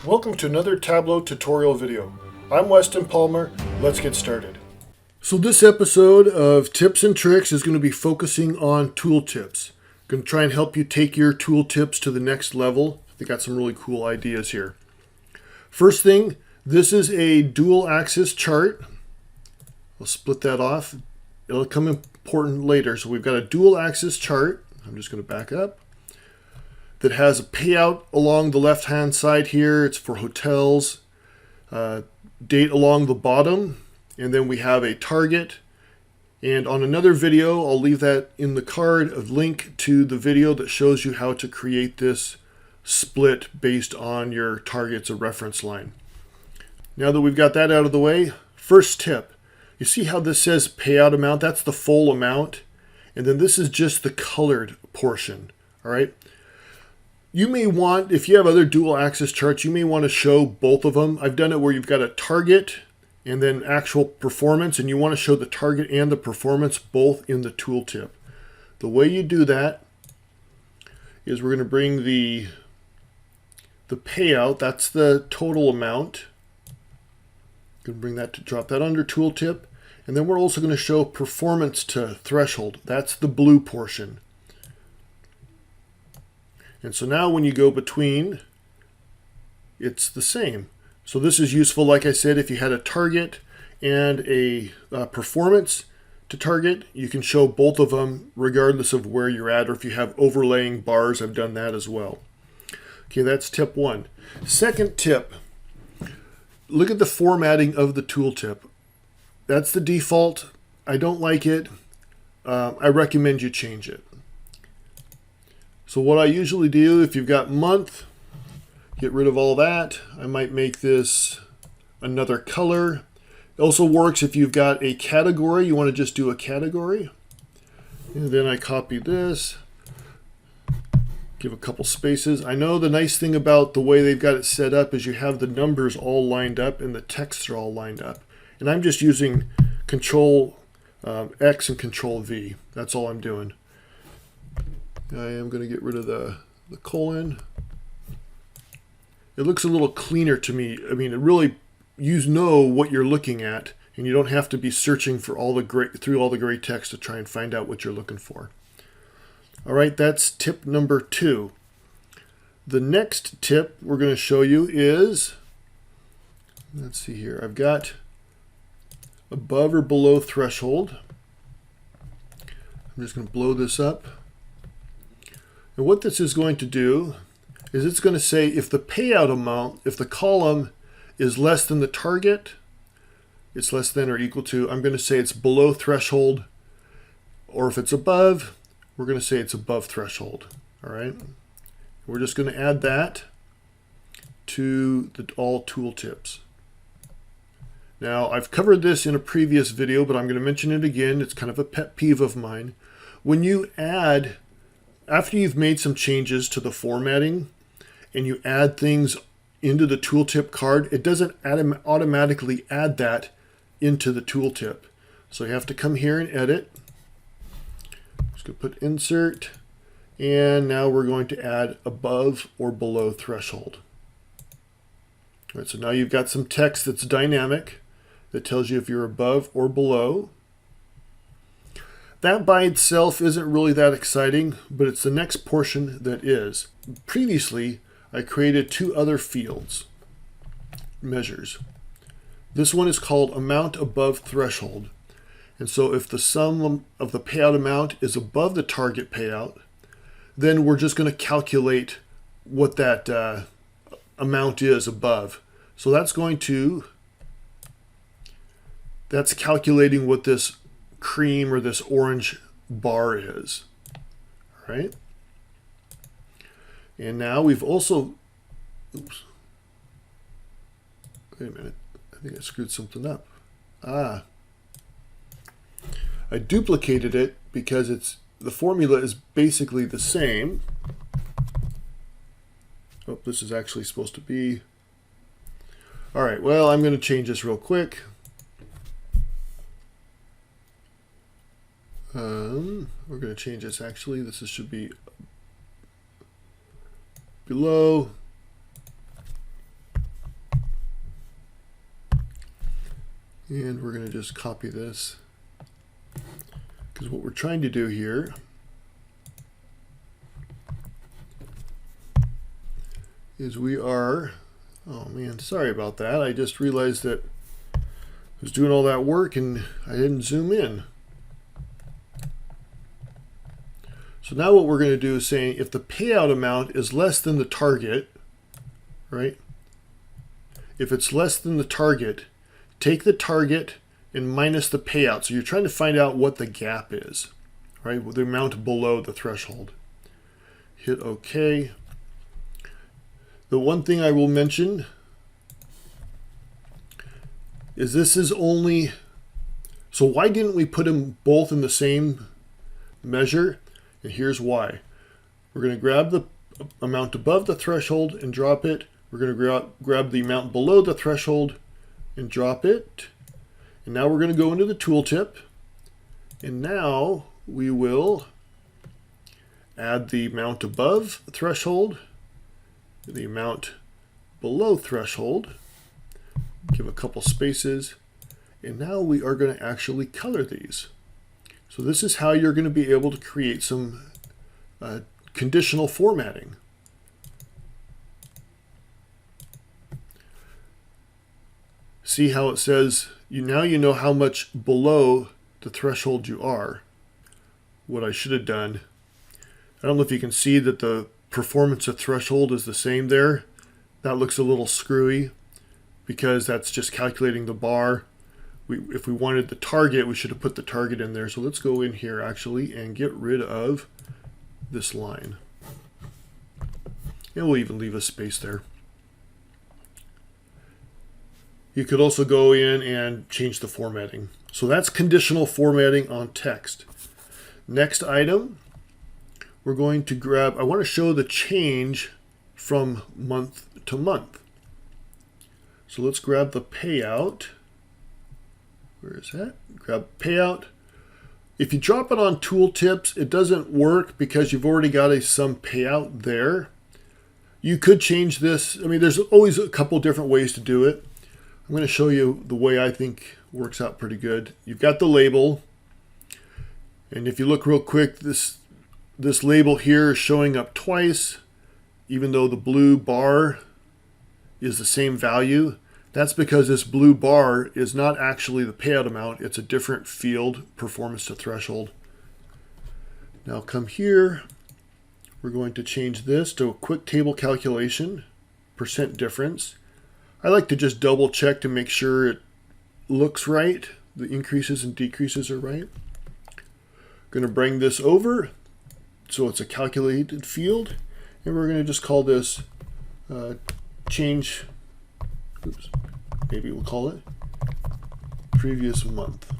Welcome to another Tableau tutorial video. I'm Weston Palmer. Let's get started. So this episode of Tips and Tricks is going to be focusing on tooltips. I'm going to try and help you take your tooltips to the next level. I got some really cool ideas here. First thing, this is a dual axis chart. I'll split that off. It'll come important later. So we've got a dual axis chart. I'm just going to back up. That has a payout along the left hand side here. It's for hotels. Date along the bottom. And then we have a target. And on another video, I'll leave that in the card, a link to the video that shows you how to create this split based on your target's a reference line. Now that we've got that out of the way, first tip. You see how this says payout amount? That's the full amount. And then this is just the colored portion. All right. You may want, if you have other dual axis charts, you may want to show both of them. I've done it where you've got a target and then actual performance, and you want to show the target and the performance both in the tooltip. The way you do that is we're going to bring the payout, that's the total amount. Going to bring that to drop that under tooltip, and then we're also going to show performance to threshold. That's the blue portion. And so now when you go between, it's the same. So this is useful, like I said, if you had a target and a performance to target, you can show both of them regardless of where you're at, or if you have overlaying bars, I've done that as well. Okay, that's tip one. Second tip, look at the formatting of the tooltip. That's the default. I don't like it. I recommend you change it. So what I usually do, if you've got month, get rid of all that. I might make this another color. It also works if you've got a category. You want to just do a category. And then I copy this. Give a couple spaces. I know the nice thing about the way they've got it set up is you have the numbers all lined up and the texts are all lined up. And I'm just using Control X and Control V. That's all I'm doing. I am going to get rid of the colon. It looks a little cleaner to me. I mean, it really, you know what you're looking at, and you don't have to be searching for through all the gray text to try and find out what you're looking for. All right, that's tip number 2. The next tip we're going to show you is, let's see here, I've got above or below threshold. I'm just going to blow this up. And what this is going to do is it's going to say if the payout amount, if the column is less than the target, it's less than or equal to, I'm going to say it's below threshold, or if it's above, we're going to say it's above threshold. All right. We're just going to add that to all tooltips. Now, I've covered this in a previous video, but I'm going to mention it again. It's kind of a pet peeve of mine. When you add, after you've made some changes to the formatting and you add things into the tooltip card, it doesn't automatically add that into the tooltip. So you have to come here and edit. Just going to put insert, and now we're going to add above or below threshold. All right, so now you've got some text that's dynamic that tells you if you're above or below. That by itself isn't really that exciting, but it's the next portion that is. Previously, I created 2 other fields, measures. This one is called amount above threshold. And so if the sum of the payout amount is above the target payout, then we're just going to calculate what that amount is above. So that's calculating what this cream or this orange bar is. All right. And now we've also, oops, wait a minute, I think I screwed something up. I duplicated it because the formula is basically the same. Oh, this is actually supposed to be, all right, well, I'm going to change this real quick. We're going to change this actually. This should be below And we're going to just copy this, because what we're trying to do here is oh man, sorry about that. I just realized that I was doing all that work and I didn't zoom in. So now what we're going to do is saying if the payout amount is less than the target, right? If it's less than the target, take the target and minus the payout. So you're trying to find out what the gap is, right? The amount below the threshold. Hit OK. The one thing I will mention is this is only, so why didn't we put them both in the same measure? And here's why. We're going to grab the amount above the threshold and drop it. We're going to grab the amount below the threshold and drop it. And now we're going to go into the tooltip. And now we will add the amount above the threshold, the amount below threshold, give a couple spaces, and now we are going to actually color these. So this is how you're going to be able to create some conditional formatting. See how it says, now you know how much below the threshold you are. What I should have done, I don't know if you can see that the performance of threshold is the same there. That looks a little screwy because that's just calculating the bar. If we wanted the target, we should have put the target in there. So let's go in here actually and get rid of this line. And we'll even leave a space there. You could also go in and change the formatting. So that's conditional formatting on text. Next item, we're going to grab, I want to show the change from month to month. So let's grab the payout. Where is that? Grab payout. If you drop it on Tooltips, it doesn't work because you've already got a sum payout there. You could change this. I mean, there's always a couple different ways to do it. I'm going to show you the way I think works out pretty good. You've got the label. And if you look real quick, this label here is showing up twice, even though the blue bar is the same value. That's because this blue bar is not actually the payout amount. It's a different field, performance to threshold. Now come here. We're going to change this to a quick table calculation, percent difference. I like to just double check to make sure it looks right. The increases and decreases are right. Going to bring this over so it's a calculated field. And we're going to just call this change. Oops. Maybe we'll call it previous month.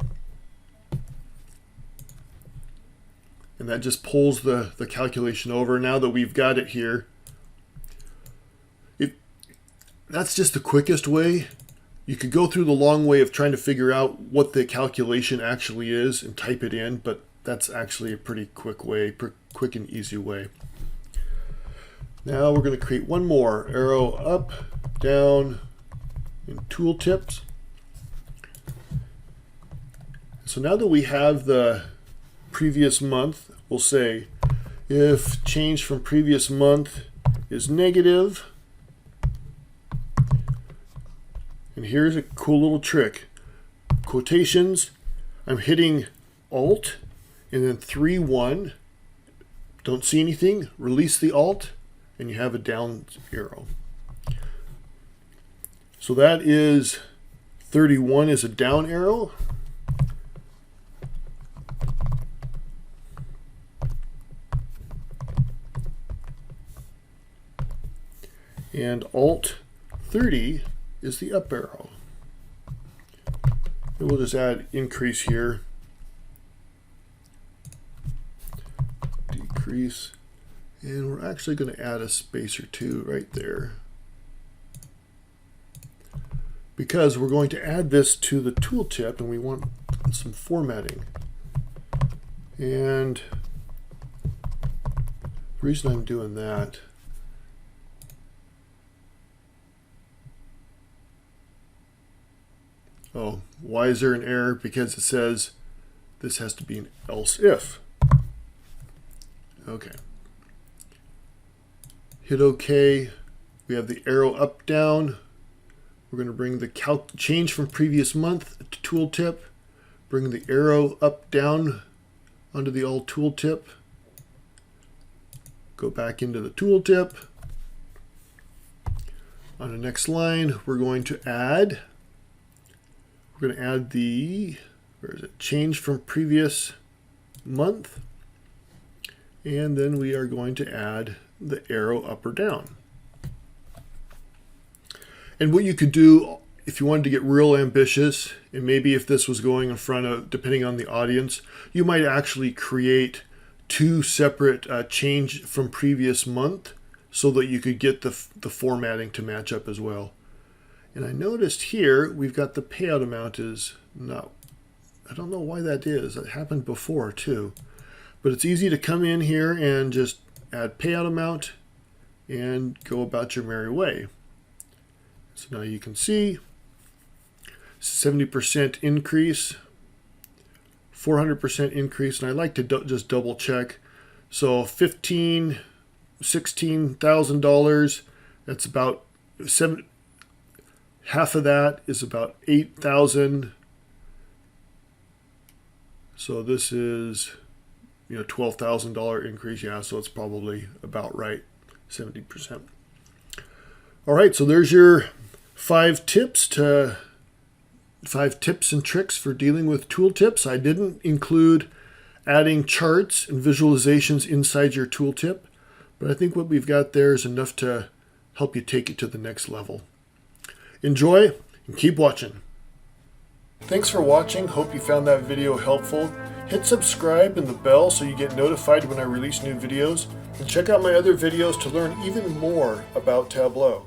And that just pulls the calculation over. Now that we've got it here, that's just the quickest way. You could go through the long way of trying to figure out what the calculation actually is and type it in, but that's actually a pretty quick way, quick and easy way. Now we're going to create one more arrow up, down, in Tooltips. So now that we have the previous month, we'll say if change from previous month is negative, and here's a cool little trick. Quotations, I'm hitting Alt and then 3-1. Don't see anything, release the Alt, and you have a down arrow. So that is 31 is a down arrow. And Alt 30 is the up arrow. And we'll just add increase here. Decrease. And we're actually going to add a space or two right there, because we're going to add this to the tooltip and we want some formatting. And the reason I'm doing that Oh, why is there an error? Because it says this has to be an else if. Okay. Hit OK. We have the arrow up, down. We're going to bring the change from previous month to tooltip. Bring the arrow up, down onto the all tooltip. Go back into the tooltip. On the next line, we're going to add the, where is it? Change from previous month. And then we are going to add the arrow up or down. And what you could do if you wanted to get real ambitious, and maybe if this was going in front of, depending on the audience, you might actually create two separate change from previous month so that you could get the formatting to match up as well. And I noticed here we've got the payout amount is not, I don't know why that is. That happened before too. But it's easy to come in here and just add payout amount and go about your merry way. So now you can see 70% increase, 400% increase, and I like to just double check. So $16,000, that's about half of that is about 8,000. So this is, $12,000 increase. Yeah, so it's probably about right, 70%. All right, so there's your 5 tips and tricks for dealing with tooltips. I didn't include adding charts and visualizations inside your tooltip, but I think what we've got there is enough to help you take it to the next level. Enjoy and keep watching. Thanks for watching. Hope you found that video helpful. Hit subscribe and the bell so you get notified when I release new videos, and check out my other videos to learn even more about Tableau.